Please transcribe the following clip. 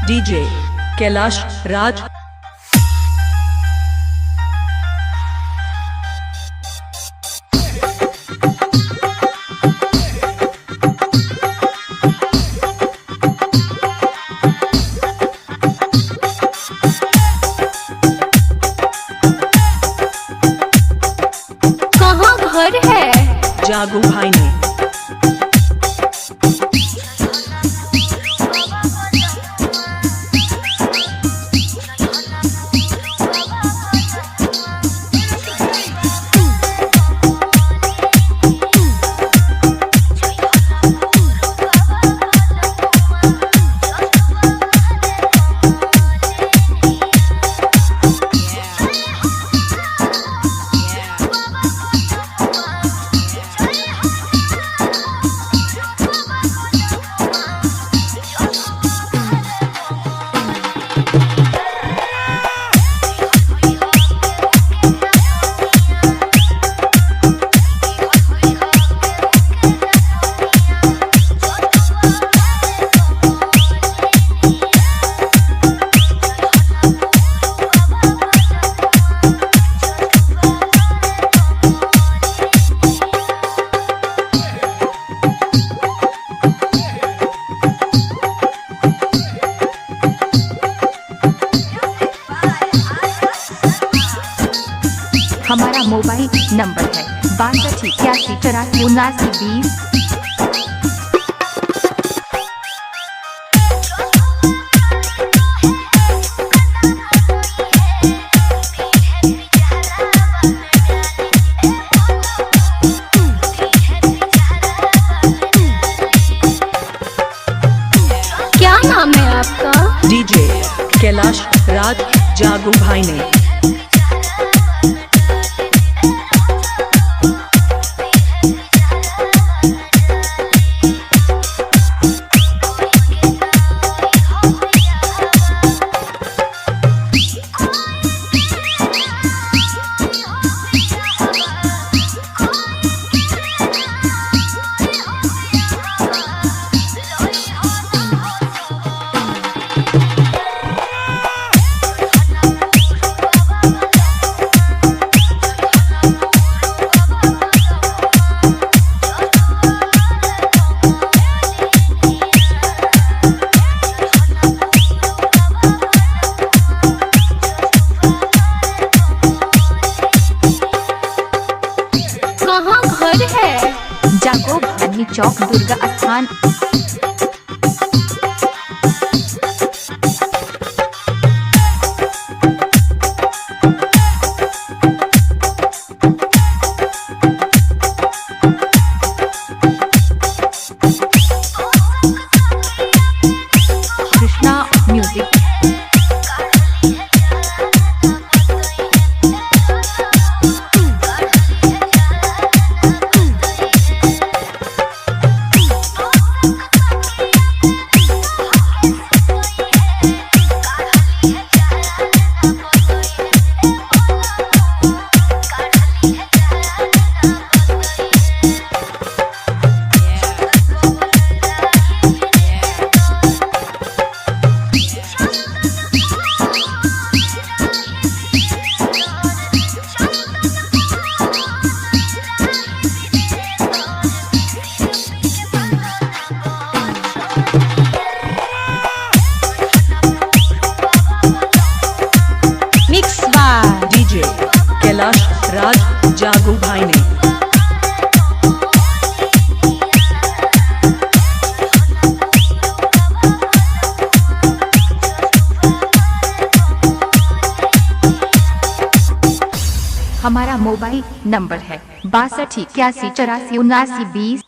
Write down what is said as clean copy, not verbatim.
DJ Kailash राज। कहाँ घर है? जागू भाई ने। हमारा मोबाइल नंबर है 6281847920। क्या नाम है आपका? डीजे कैलाश राज जागू भाई ने। कहाँ घर है? जागो भानी चौक दुर्गा स्थान। कृष्णा म्यूजिक। डीजे कैलाश राज जागू भाई ने। हमारा मोबाइल नंबर है 6281847920।